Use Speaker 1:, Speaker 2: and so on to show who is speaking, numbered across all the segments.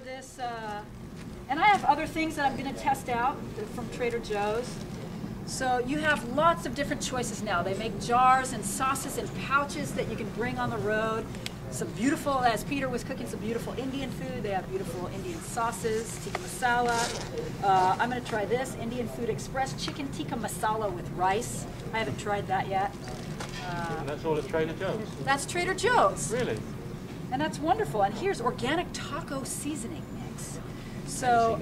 Speaker 1: this, and I have other things that I'm going to test out from Trader Joe's. So you have lots of different choices now. They make jars and sauces and pouches that you can bring on the road. Some beautiful, as Peter was cooking some beautiful Indian food, they have beautiful Indian sauces, tikka masala. I'm going to try this, Indian Food Express chicken tikka masala with rice. I haven't tried that yet.
Speaker 2: And that's all at Trader Joe's?
Speaker 1: That's Trader Joe's.
Speaker 2: Really?
Speaker 1: And that's wonderful. And here's organic taco seasoning mix. So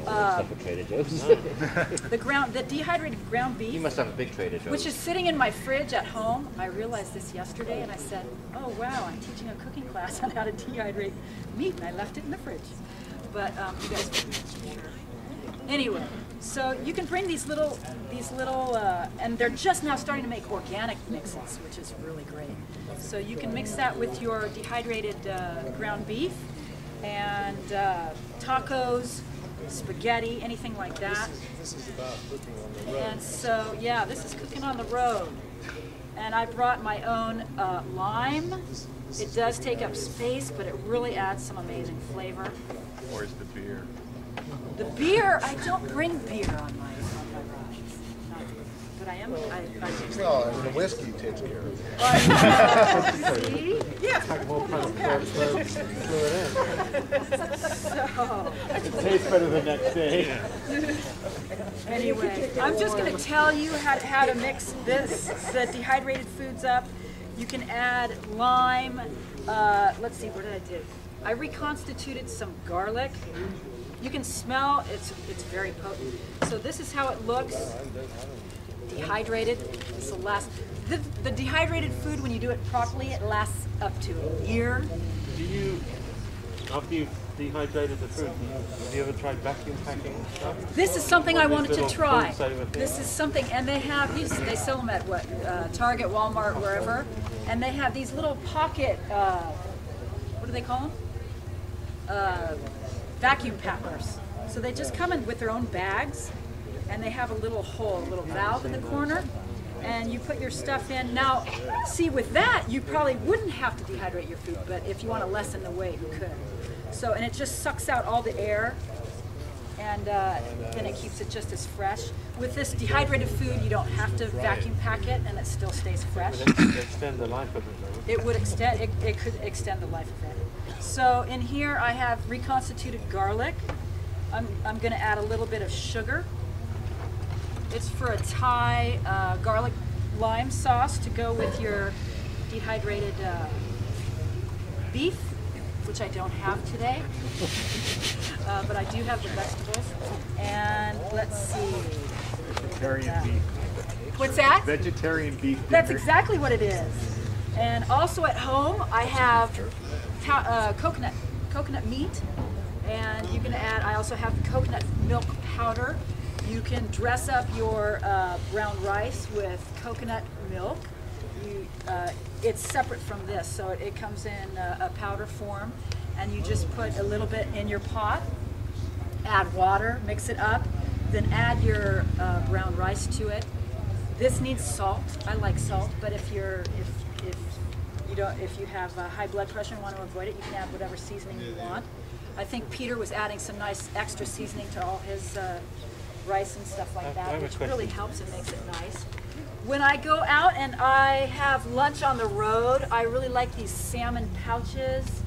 Speaker 1: the dehydrated ground beef.
Speaker 3: You must have a big Trader Joe's.
Speaker 1: Which is sitting in my fridge at home. I realized this yesterday, and I said, "Oh wow, I'm teaching a cooking class on how to dehydrate meat," and I left it in the fridge. But you guys, anyway, so you can bring these little, and they're just now starting to make organic mixes, which is really great. So you can mix that with your dehydrated ground beef and tacos, spaghetti, anything like that.
Speaker 4: This is about cooking on the road.
Speaker 1: And so, yeah, this is cooking on the road. And I brought my own lime. It does take up space, but it really adds some amazing flavor.
Speaker 4: Where's the beer?
Speaker 1: The beer, I don't bring beer on my rides. But I am,
Speaker 4: Well, I mean, the whiskey takes care of it.
Speaker 1: see? Yeah. So,
Speaker 2: It tastes better the next day.
Speaker 1: anyway, I'm just going to tell you how to mix the dehydrated foods up. You can add lime. Let's see, what did I do? I reconstituted some garlic. You can smell, it's very potent. So this is how it looks. Dehydrated. This will last. The dehydrated food, when you do it properly, it lasts up to a year.
Speaker 2: Do you, after you've dehydrated the fruit, have you ever tried vacuum packing stuff?
Speaker 1: This is something I wanted to
Speaker 2: Little
Speaker 1: try.
Speaker 2: food saver thing?
Speaker 1: This is something, and they have these. They sell them at what? Target, Walmart, wherever. And they have these little pocket. What do they call them? Vacuum packers. So they just come in with their own bags, and they have a little hole, a little valve in the corner, and you put your stuff in. Now, see, with that, you probably wouldn't have to dehydrate your food, but if you want to lessen the weight, you could. So, and it just sucks out all the air, and then it keeps it just as fresh. With this dehydrated food, you don't have to vacuum pack it, and it still stays fresh.
Speaker 2: It would extend the life of it, though.
Speaker 1: It would extend, it could extend the life of it. So in here I have reconstituted garlic. I'm going to add a little bit of sugar. It's for a Thai garlic lime sauce to go with your dehydrated beef, which I don't have today, but I do have the vegetables. And let's see.
Speaker 4: Vegetarian beef.
Speaker 1: What's that?
Speaker 4: Vegetarian beef dinner.
Speaker 1: That's exactly what it is. And also at home, I have coconut meat, and you can add. I also have coconut milk powder. You can dress up your brown rice with coconut milk. It's separate from this, so it comes in a powder form, and you just put a little bit in your pot. Add water, mix it up, then add your brown rice to it. This needs salt. I like salt, but if you have high blood pressure and want to avoid it, you can add whatever seasoning you want. I think Peter was adding some nice extra seasoning to all his rice and stuff like that, which really helps and makes it nice. When I go out and I have lunch on the road, I really like these salmon pouches.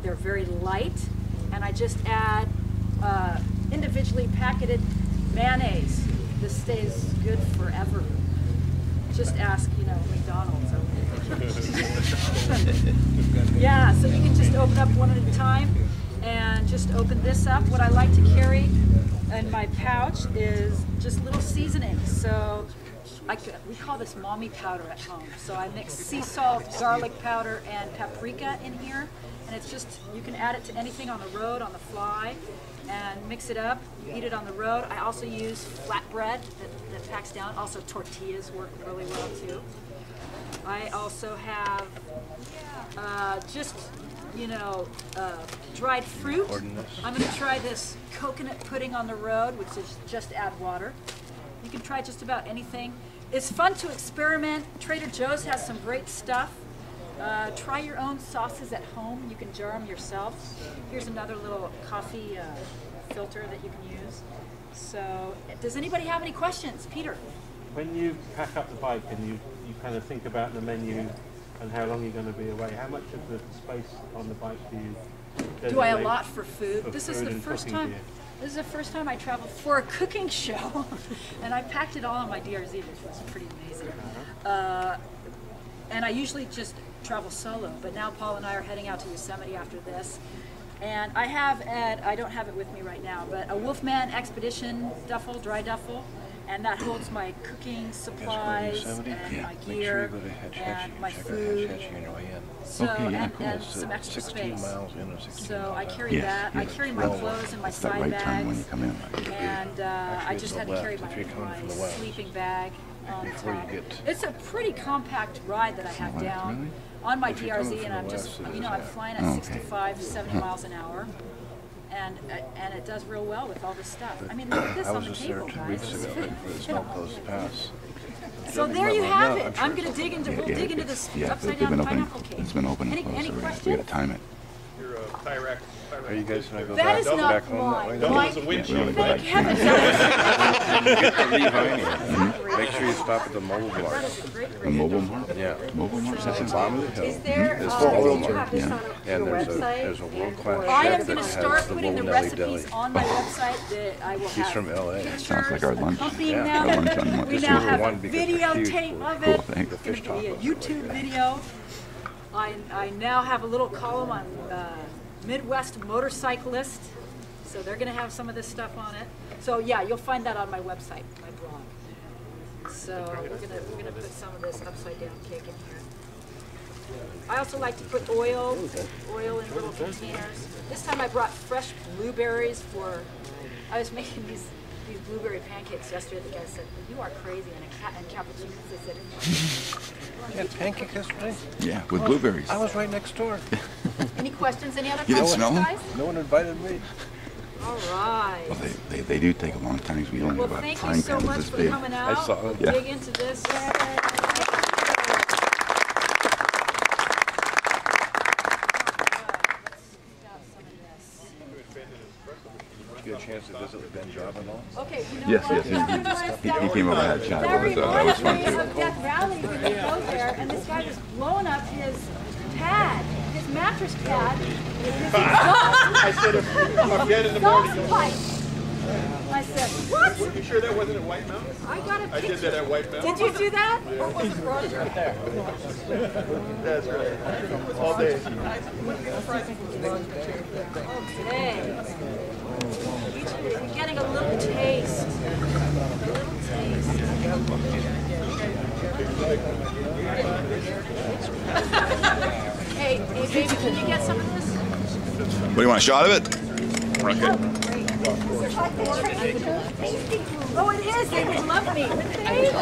Speaker 1: They're very light, and I just add individually packeted mayonnaise. This stays good forever. Just ask, McDonald's. Yeah, so you can just open up one at a time and just open this up. What I like to carry in my pouch is just little seasonings. So we call this mommy powder at home. So I mix sea salt, garlic powder, and paprika in here. And it's just, you can add it to anything on the road, on the fly, and mix it up. You eat it on the road. I also use flatbread that packs down. Also tortillas work really well too. I also have dried fruit. I'm going to try this coconut pudding on the road, which is just add water. You can try just about anything. It's fun to experiment. Trader Joe's has some great stuff. Try your own sauces at home. You can jar them yourself. Here's another little coffee filter that you can use. So, does anybody have any questions? Peter?
Speaker 2: When you pack up the bike and you kind of think about the menu and how long you're going to be away, how much of the space on the bike do you designate?
Speaker 1: Do I allot for food? This is
Speaker 2: food
Speaker 1: the
Speaker 2: and
Speaker 1: first
Speaker 2: cooking
Speaker 1: time.
Speaker 2: gear?
Speaker 1: This is the first time I traveled for a cooking show, and I packed it all on my DRZ, which was pretty amazing. And I usually just travel solo, but now Paul and I are heading out to Yosemite after this. And I have, I don't have it with me right now, but a Wolfman Expedition duffel, dry duffel, and that holds my cooking supplies and my gear and my food. So, and some extra space. So I carry that. I carry my clothes in my side bags, and I just had to carry my sleeping bag on top. It's a pretty compact ride that I have down on my DRZ, and I'm just, you know, I'm flying at 65 to 70 miles an hour. And it does real well with all this stuff. I mean, look at this on the table, guys. So there you have it. I'm going to dig into, we'll dig into this upside down pineapple cake.
Speaker 3: It's been open.
Speaker 1: Any questions?
Speaker 3: We got to time it.
Speaker 4: Your tie rack.
Speaker 5: Are you guys going to go
Speaker 1: That is
Speaker 5: back
Speaker 1: not
Speaker 5: home that way?
Speaker 1: mine. Mike, thank heavens.
Speaker 5: Get the Levine here. Make sure you stop at the mobile
Speaker 1: That
Speaker 5: mart.
Speaker 1: is a great
Speaker 3: The mobile mart?
Speaker 5: Yeah.
Speaker 3: Mobile mart?
Speaker 5: It's at the bottom of the
Speaker 6: Is
Speaker 5: hill.
Speaker 6: there,
Speaker 5: It's
Speaker 6: did
Speaker 5: called
Speaker 6: you
Speaker 5: Mobile
Speaker 6: have
Speaker 5: Mart.
Speaker 6: this on
Speaker 5: And
Speaker 6: your
Speaker 5: there's
Speaker 6: website?
Speaker 5: a world-class
Speaker 1: I
Speaker 5: chef
Speaker 1: am
Speaker 5: that
Speaker 1: going to
Speaker 5: has
Speaker 1: start
Speaker 5: the
Speaker 1: putting the
Speaker 5: Little Nelly
Speaker 1: recipes
Speaker 5: Deli.
Speaker 1: on my website that I will have.
Speaker 5: He's from LA.
Speaker 3: Sounds like our lunch.
Speaker 1: Accompanying
Speaker 5: Yeah.
Speaker 3: Our lunch on
Speaker 1: them. We
Speaker 3: this
Speaker 1: now
Speaker 3: is
Speaker 1: have
Speaker 5: one
Speaker 1: a
Speaker 5: because they're huge.
Speaker 1: videotape of
Speaker 3: Cool,
Speaker 1: it.
Speaker 3: thanks.
Speaker 1: It's going to be a
Speaker 5: tacos are
Speaker 1: YouTube
Speaker 5: really
Speaker 1: video. I now have a little column on Midwest motorcyclist. So they're going to have some of this stuff on it. So yeah, you'll find that on my website, my blog. So we're gonna put some of this upside down cake in here. I also like to put oil in little containers. This time I brought fresh blueberries for. I was making these blueberry pancakes yesterday. The guy said, "You are crazy," and cappuccinos. I said,
Speaker 5: You had pancake yesterday?
Speaker 3: Yeah, with blueberries.
Speaker 5: I was right next door.
Speaker 1: "Any questions? Any other
Speaker 3: You didn't
Speaker 1: questions,
Speaker 3: smell them?
Speaker 1: guys?"
Speaker 5: No one invited me.
Speaker 1: All right.
Speaker 3: Well, they do take a long time because we only
Speaker 1: Well,
Speaker 3: have about
Speaker 1: thank you
Speaker 3: frying
Speaker 1: so
Speaker 3: pans
Speaker 1: much
Speaker 3: this
Speaker 1: for
Speaker 3: big.
Speaker 1: coming out.
Speaker 5: I saw it.
Speaker 3: Yeah.
Speaker 1: Dig into this.
Speaker 5: Did you get a chance to visit the Ben Job and all?
Speaker 1: Okay, you know
Speaker 3: Yes,
Speaker 1: what?
Speaker 3: yes, he came over and had a chat
Speaker 1: That
Speaker 3: with us. That was fun
Speaker 1: reminds me
Speaker 3: too.
Speaker 1: of Death Valley when you go there, and this guy was blowing up his pad, his mattress pad, with his
Speaker 4: I said, if I'm dead in the morning,
Speaker 1: exhaust pipe. I said, what?
Speaker 4: you sure that wasn't at White Mountain?
Speaker 1: I got a
Speaker 4: I did
Speaker 1: picture.
Speaker 4: that at White Mountain.
Speaker 1: Did you do that? Or was it Roger?
Speaker 4: That's right. All day.
Speaker 1: Okay. You're getting a little taste. A little taste. Hey, baby, can you get some of this?
Speaker 3: What do you want, a shot of it?
Speaker 1: Oh, it is. They would love me, wouldn't they? No,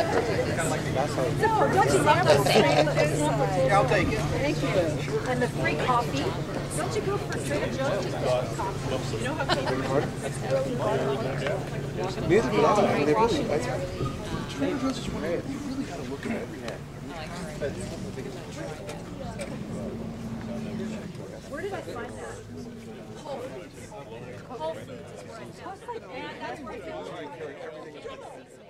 Speaker 1: don't you love those things?
Speaker 4: Yeah, I'll take it.
Speaker 1: Thank you. And the free coffee. Don't you go for Trader Joe's just get some coffee? You know how
Speaker 4: Neither do I. They really, Trader Joe's is great. You really got to look at every hand.
Speaker 1: Where did I find that? Whole Foods. Whole Foods is where I found it. And that's where I found it.